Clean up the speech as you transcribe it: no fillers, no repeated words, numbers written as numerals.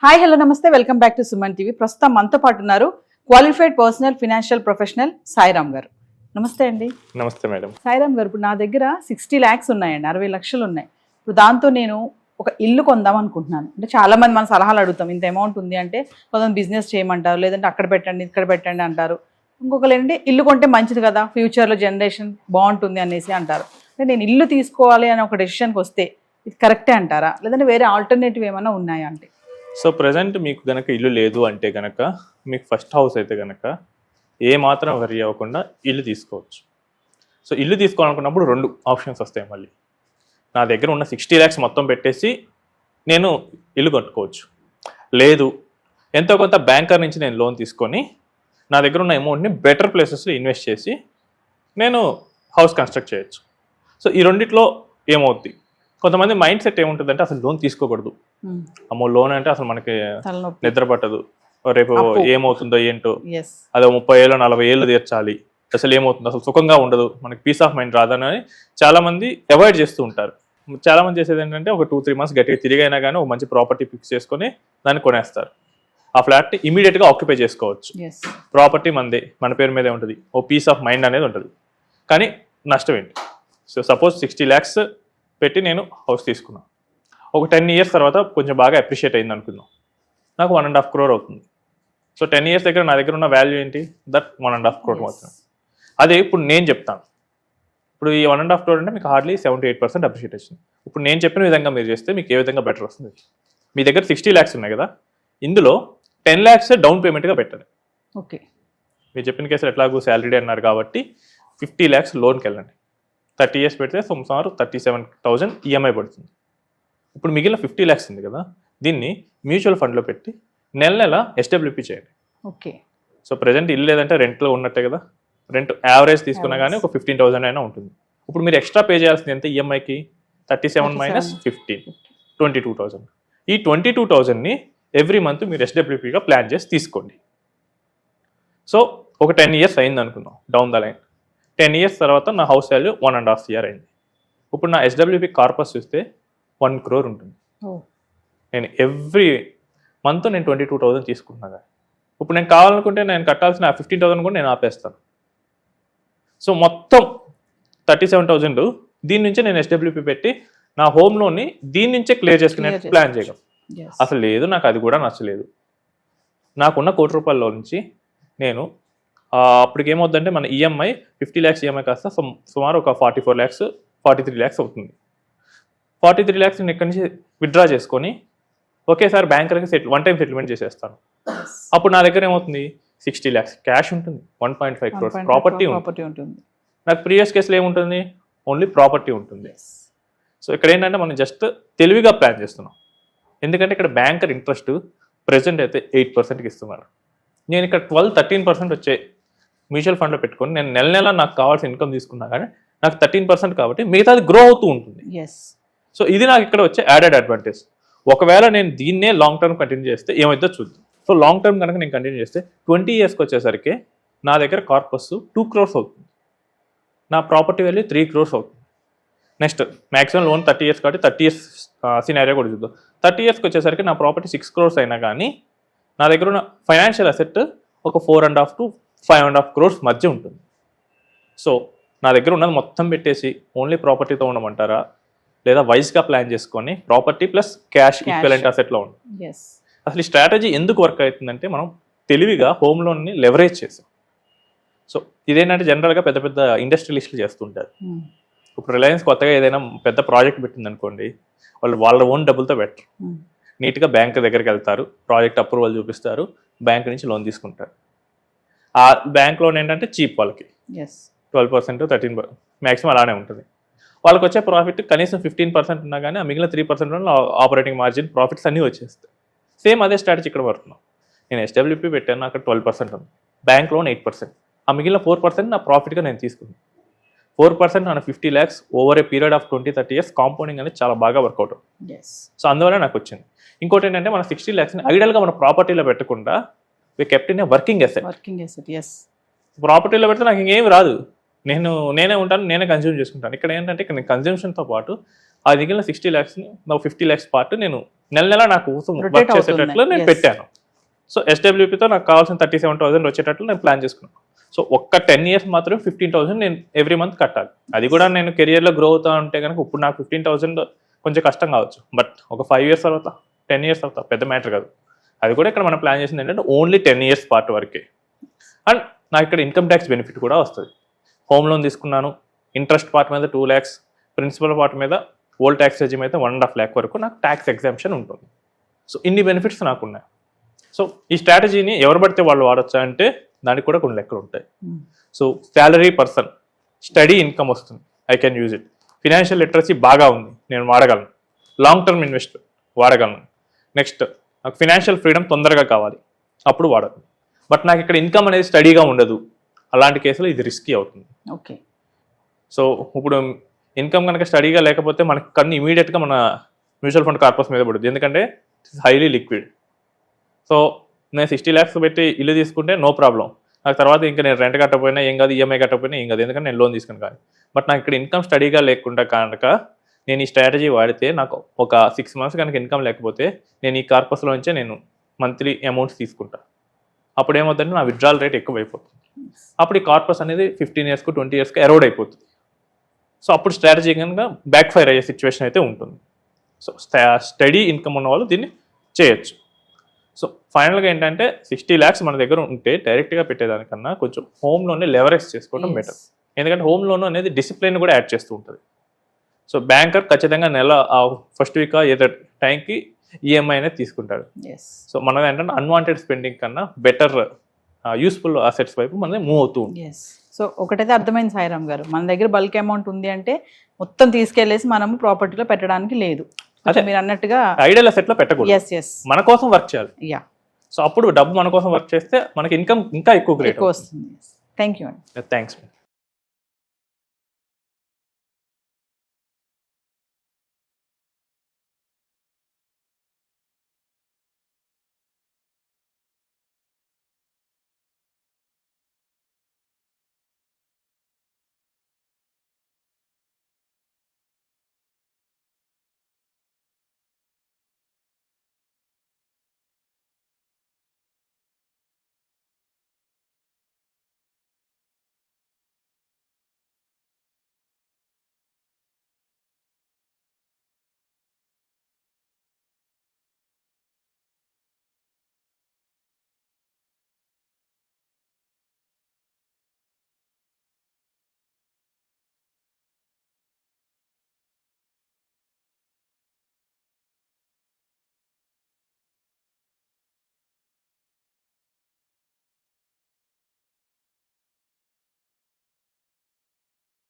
Hi hello నమస్తే welcome back to Suman TV. ప్రస్తుతం మనతో పాటు ఉన్నారు qualified personal financial professional Sairam గారు. నమస్తే అండి. నమస్తే మేడం. సాయిరామ్ గారు, ఇప్పుడు నా దగ్గర 60 lakhs ఉన్నాయండి, 60 లక్షలు ఉన్నాయి. ఇప్పుడు దాంతో నేను ఒక ఇల్లు కొందాం అనుకుంటున్నాను. అంటే చాలా మంది మన సలహాలు అడుగుతాం, ఇంత అమౌంట్ ఉంది అంటే కొంతమంది బిజినెస్ చేయమంటారు, లేదంటే అక్కడ పెట్టండి ఇక్కడ పెట్టండి అంటారు. ఇంకొకరు ఏంటంటే ఇల్లు కొంటే మంచిది కదా, ఫ్యూచర్లో జనరేషన్ బాగుంటుంది అనేసి అంటారు. అంటే నేను ఇల్లు తీసుకోవాలి అని ఒక డెసిషన్కి వస్తే ఇది కరెక్టే అంటారా, లేదంటే వేరే ఆల్టర్నేటివ్ ఏమైనా ఉన్నాయా అంటే? సో ప్రజెంట్ మీకు కనుక ఇల్లు లేదు అంటే కనుక, మీకు ఫస్ట్ హౌస్ అయితే కనుక ఏ మాత్రం వరి అవ్వకుండా ఇల్లు తీసుకోవచ్చు. సో ఇల్లు తీసుకోవాలనుకున్నప్పుడు 2 ఆప్షన్స్ వస్తాయి. మళ్ళీ నా దగ్గర ఉన్న 60 lakhs మొత్తం పెట్టేసి నేను ఇల్లు కట్టుకోవచ్చు, లేదు ఎంతో కొంత బ్యాంకర్ నుంచి నేను లోన్ తీసుకొని నా దగ్గర ఉన్న అమౌంట్ని బెటర్ ప్లేసెస్లో ఇన్వెస్ట్ చేసి నేను హౌస్ కన్స్ట్రక్ట్ చేయొచ్చు. సో ఈ రెండిట్లో ఏమవుద్ది, కొంతమంది మైండ్ సెట్ ఏముంటుందంటే అసలు లోన్ తీసుకోకూడదు, అమ్మో లోన్ అంటే అసలు మనకి నిద్ర పట్టదు, రేపు ఏమవుతుందో ఏంటో, అదే 30 ఏళ్ళు 40 ఏళ్ళు తీర్చాలి, అసలు ఏమవుతుందో అసలు సుఖంగా ఉండదు, మనకి పీస్ ఆఫ్ మైండ్ రాదని చాలా మంది అవాయిడ్ చేస్తూ ఉంటారు. చాలా మంది చేసేది ఏంటంటే ఒక 2-3 months గట్టిగా తిరిగైనా కానీ ఒక మంచి ప్రాపర్టీ ఫిక్స్ చేసుకొని దాన్ని కొనేస్తారు. ఆ ఫ్లాట్ని ఇమీడియట్గా ఆక్యుపై చేసుకోవచ్చు. ప్రాపర్టీ మనదే, మన పేరు మీదే ఉంటుంది, ఓ పీస్ ఆఫ్ మైండ్ అనేది ఉంటుంది. కానీ నష్టం ఏంటి, సో సపోజ్ 60 lakhs పెట్టి నేను హౌస్ తీసుకున్నాను, ఒక 10 years తర్వాత కొంచెం బాగా అప్రిషియేట్ అయింది అనుకుందాం, నాకు 1.5 crore అవుతుంది. సో 10 years దగ్గర నా దగ్గర ఉన్న వాల్యూ ఏంటి, దట్ 1.5 crore మాత్రం. అదే ఇప్పుడు నేను చెప్తాను, ఇప్పుడు ఈ 1.5 crore అంటే మీకు హార్డ్లీ 78% అప్రిషియేట్ వచ్చింది. ఇప్పుడు నేను చెప్పిన విధంగా మీరు చేస్తే మీకు ఏ విధంగా బెటర్ వస్తుంది. మీ దగ్గర 60 lakhs ఉన్నాయి కదా, ఇందులో 10 lakhs డౌన్ పేమెంట్గా పెట్టండి. ఓకే, మీరు చెప్పిన కేసులు ఎట్లాగో శాలరీ అన్నారు కాబట్టి 50 lakhs లోన్కి వెళ్ళండి. 30 years పెడితే సుమారు 37,000 ఈఎంఐ పడుతుంది. ఇప్పుడు మిగిలిన 50 lakhs ఉంది కదా, దీన్ని మ్యూచువల్ ఫండ్లో పెట్టి నెల నెల ఎస్డబ్ల్యూపీ చేయండి. ఓకే, సో ప్రజెంట్ ఇల్లు లేదంటే రెంట్లో ఉన్నట్టే కదా, రెంట్ యావరేజ్ తీసుకున్నా కానీ ఒక 15,000 అయినా ఉంటుంది. ఇప్పుడు మీరు ఎక్స్ట్రా పే చేయాల్సింది ఎంత ఈఎంఐకి, 37 మైనస్ 15, 22,000. ఈ 22,000ని ఎవ్రీ మంత్ మీరు ఎస్డబ్ల్యూపీగా ప్లాన్ చేసి తీసుకోండి. సో ఒక 10 years అయింది అనుకుందాం డౌన్ ద లైన్, 10 years తర్వాత నా హౌస్ వాల్యూ 1.5 crore అయింది. ఇప్పుడు నా ఎస్డబ్ల్యూపీ కార్పస్ చూస్తే 1 crore ఉంటుంది. నేను ఎవ్రీ మంత్ నేను 22,000 తీసుకుంటున్నా. ఇప్పుడు నేను కావాలనుకుంటే నేను కట్టాల్సిన 15,000 కూడా నేను ఆపేస్తాను. సో మొత్తం 37,000 దీని నుంచే నేను ఎస్డబ్ల్యూపీ పెట్టి నా హోమ్ లోన్ని దీని నుంచే క్లియర్ చేసుకునే ప్లాన్ చేయగలం. అసలు లేదు నాకు అది కూడా నచ్చలేదు, నాకున్న ₹1 కోటి నుంచి నేను అప్పటికి ఏమవుతుందంటే మన ఈఎంఐ 50 lakhs ఈఎంఐ కాస్త సుమారు ఒక 44 lakhs 43 lakhs అవుతుంది. 43 lakhs నేను ఇక్కడి నుంచి విత్డ్రా చేసుకొని ఒకేసారి బ్యాంకర్కి వన్ టైం సెటిల్మెంట్ చేసేస్తాను. అప్పుడు నా దగ్గర ఏమవుతుంది, 60 lakhs క్యాష్ ఉంటుంది, 1.5 crores ప్రాపర్టీ ఉంటుంది. నాకు ప్రీవియస్ కేసులో ఏముంటుంది, ఓన్లీ ప్రాపర్టీ ఉంటుంది. సో ఇక్కడ ఏంటంటే మనం జస్ట్ తెలివిగా ప్లాన్ చేస్తున్నాం. ఎందుకంటే ఇక్కడ బ్యాంకర్ ఇంట్రెస్ట్ ప్రెసెంట్ అయితే 8%కి ఇస్తున్నారు. నేను ఇక్కడ 12-13% వచ్చే మ్యూచువల్ ఫండ్లో పెట్టుకొని నేను నెల నెల నాకు కావాల్సిన ఇన్కమ్ తీసుకున్నా కానీ నాకు 13% కాబట్టి మిగతాది గ్రో అవుతూ ఉంటుంది. సో ఇది నాకు ఇక్కడ వచ్చే యాడెడ్ అడ్వాంటేజ్. ఒకవేళ నేను దీన్నే లాంగ్ టర్మ్ కంటిన్యూ చేస్తే ఏమైతే చూద్దాం. సో లాంగ్ టర్మ్ కనుక నేను కంటిన్యూ చేస్తే 20 yearsకి వచ్చేసరికి నా దగ్గర కార్పస్ 2 crores అవుతుంది, నా ప్రాపర్టీ వాల్యూ 3 crores అవుతుంది. నెక్స్ట్ మ్యాక్సిమం లోన్ 30 years కాబట్టి 30 years సినారియో కూడా చూద్దాం. 30 yearsకి వచ్చేసరికి నా ప్రాపర్టీ 6 crores అయినా కానీ నా దగ్గర ఉన్న ఫైనాన్షియల్ అసెట్ ఒక 4.5 to 5.5 crores మధ్య ఉంటుంది. సో నా దగ్గర ఉన్నది మొత్తం పెట్టేసి ఓన్లీ ప్రాపర్టీతో ఉండమంటారా, లేదా వైజ్గా ప్లాన్ చేసుకొని ప్రాపర్టీ ప్లస్ క్యాష్ ఈక్వలెంట్ అసెట్లో ఉంటుంది. అసలు ఈ స్ట్రాటజీ ఎందుకు వర్క్ అవుతుందంటే మనం తెలివిగా హోమ్ లోన్ని లెవరేజ్ చేసాం. సో ఇదేంటంటే జనరల్గా పెద్ద పెద్ద ఇండస్ట్రియలిస్టులు చేస్తుంటారు. ఇప్పుడు రిలయన్స్ కొత్తగా ఏదైనా పెద్ద ప్రాజెక్ట్ పెట్టింది అనుకోండి, వాళ్ళు వాళ్ళ ఓన్ డబ్బులతో పెట్టరు, నీట్గా బ్యాంక్ దగ్గరికి వెళ్తారు, ప్రాజెక్ట్ అప్రూవల్ చూపిస్తారు, బ్యాంక్ నుంచి లోన్ తీసుకుంటారు. ఆ బ్యాంక్ లోన్ ఏంటంటే చీప్, వాళ్ళకి 12% 13% మ్యాక్సిమం అలానే ఉంటుంది. వాళ్ళకి వచ్చే ప్రాఫిట్ కనీసం 15% ఉన్నా కానీ ఆ మిగిలిన 3% ఆపరేటింగ్ మార్జిన్ ప్రాఫిట్స్ అన్నీ వచ్చేస్తాయి. సేమ్ అదే స్ట్రాటజీ ఇక్కడ పడుతున్నాం. నేను ఎస్డబ్ల్యూపీ పెట్టాను, అక్కడ 12% ఉంది, బ్యాంక్ లోన్ 8%, ఆ మిగిలిన 4% నా ప్రాఫిట్గా నేను తీసుకున్నాను. 4% నా 50 lakhs over a period of 20-30 years compounding అనేది చాలా బాగా వర్కౌట్ అవుతుంది. సో అందువల్ల నాకు వచ్చింది. ఇంకోటి ఏంటంటే మన 60 lakhsని ఐడియల్గా మన ప్రాపర్టీలో పెట్టకుండా we kept in a working asset. ప్రాపర్టీలో పెడితే నాకు ఇంకేమి రాదు, నేనే ఉంటాను, నేనే కన్జ్యూమ్ చేసుకుంటాను. ఇక్కడ ఏంటంటే ఇక్కడ నేను కన్జ్యూమ్షన్తో పాటు ఆ మిగిలిన 60 lakhsని నా 50 lakhs పార్ట్ నేను నెల నెల నాకు కోసం Rotate వర్క్ చేసేటట్లు నేను అవుతున్నాయి. పెట్టాను. సో SWPతో నాకు కావాల్సిన 37,000 వచ్చేటట్లు నేను ప్లాన్ చేసుకున్నాను. సో ఒక్క 10 years మాత్రం 15,000 నేను ఎవ్రీ మంత్ కట్టాలి. అది కూడా నేను కెరియర్లో గ్రో అవుతా ఉంటే కనుక ఇప్పుడు నాకు 15,000 కొంచెం కష్టం కావచ్చు, బట్ ఒక 5 years తర్వాత 10 years తర్వాత పెద్ద మ్యాటర్ కాదు. అది కూడా ఇక్కడ మనం ప్లాన్ చేసింది ఏంటంటే ఓన్లీ 10 years పార్ట్ వరకే. అండ్ నాకు ఇక్కడ ఇన్కమ్ ట్యాక్స్ బెనిఫిట్ కూడా వస్తుంది. హోమ్ లోన్ తీసుకున్నాను, ఇంట్రెస్ట్ పార్ట్ మీద 2 lakhs, ప్రిన్సిపల్ పార్ట్ మీద ఓల్డ్ ట్యాక్స్ రెజిమ్ అయితే 1.5 lakh వరకు నాకు ట్యాక్స్ ఎగ్జామ్షన్ ఉంటుంది. సో ఇన్ని బెనిఫిట్స్ నాకు ఉన్నాయి. సో ఈ స్ట్రాటజీని ఎవరు పడితే వాళ్ళు వాడచ్చా అంటే దానికి కూడా కొన్ని లెక్కలు ఉంటాయి. So salary person, steady income వస్తుంది, I can use it. Financial literacy బాగా ఉంది, నేను వాడగలను. లాంగ్ టర్మ్ ఇన్వెస్ట్మెంట్ వాడగలను. నెక్స్ట్ నాకు ఫినాన్షియల్ ఫ్రీడమ్ తొందరగా కావాలి, అప్పుడు వాడగలను. బట్ నాకు ఇక్కడ ఇన్కమ్ అనేది స్టడీగా ఉండదు, అలాంటి కేసులో ఇది రిస్కీ అవుతుంది. ఓకే. సో ఇప్పుడు ఇన్కమ్ కనుక స్టడీగా లేకపోతే మనకి కన్ను ఇమీడియట్గా మన మ్యూచువల్ ఫండ్ కార్పస్ మీద పడుతుంది, ఎందుకంటే ఇట్స్ హైలీ లిక్విడ్. సో నేను 60 lakhs పెట్టి ఇల్లు తీసుకుంటే నో ప్రాబ్లం, నాకు తర్వాత ఇంకా నేను రెంట్ కట్టకపోయినా ఏం కాదు, ఈఎంఐ కట్టకపోయినా ఏం కాదు, ఎందుకంటే నేను లోన్ తీసుకుని కాదు. బట్ నాకు ఇక్కడ ఇన్కమ్ స్టడీగా లేకుండా కనుక నేను ఈ స్ట్రాటజీ వాడితే నాకు ఒక 6 months కనుక ఇన్కమ్ లేకపోతే నేను ఈ కార్పస్లో నుంచే నేను మంత్లీ అమౌంట్స్ తీసుకుంటా. అప్పుడు ఏమవుతుందంటే నా విత్డ్రాల్ రేట్ ఎక్కువ అయిపోతుంది. అప్పుడు ఈ కార్పస్ అనేది 15 years 20 years ఎరోడ్ అయిపోతుంది. సో అప్పుడు స్ట్రాటజీ కనుక బ్యాక్ ఫైర్ అయ్యే సిచ్యువేషన్ అయితే ఉంటుంది. సో స్టడీ ఇన్కమ్ ఉన్న వాళ్ళు దీన్ని చేయొచ్చు. సో ఫైనల్గా ఏంటంటే 60 lakhs మన దగ్గర ఉంటే డైరెక్ట్గా పెట్టేదానికన్నా కొంచెం హోమ్ లోనే లెవరేజ్ చేసుకోవడం బెటర్. ఎందుకంటే హోమ్ లోన్ అనేది డిసిప్లిన్ కూడా యాడ్ చేస్తూ ఉంటుంది. సో బ్యాంకర్ ఖచ్చితంగా నెల ఫస్ట్ వీక్ ఏదో టైంకి ఈఎంఐ అనేది తీసుకుంటాడు. సో మనది ఏంటంటే అన్వాంటెడ్ స్పెండింగ్ కన్నా బెటర్ యూస్ఫుల్ అసెట్స్ వైపు మనది మూవ్ అవుతూ ఉంటుంది. సో ఒకటైతే అర్థమైంది సాయిరామ్ గారు, మన దగ్గర బల్క్ అమౌంట్ ఉంది అంటే మొత్తం తీసుకెళ్లేసి మనము ప్రాపర్టీలో పెట్టడానికి లేదు. అదే మీరు అన్నట్టుగా ఐడియల్ అసెట్ లో పెట్టకూడదు, మన కోసం వర్క్ చేయాలి. సో అప్పుడు డబ్బు మన కోసం వర్క్ చేస్తే మనకి ఇన్కమ్ ఇంకా ఎక్కువ వస్తుంది. థ్యాంక్ యూ అండి. థ్యాంక్స్.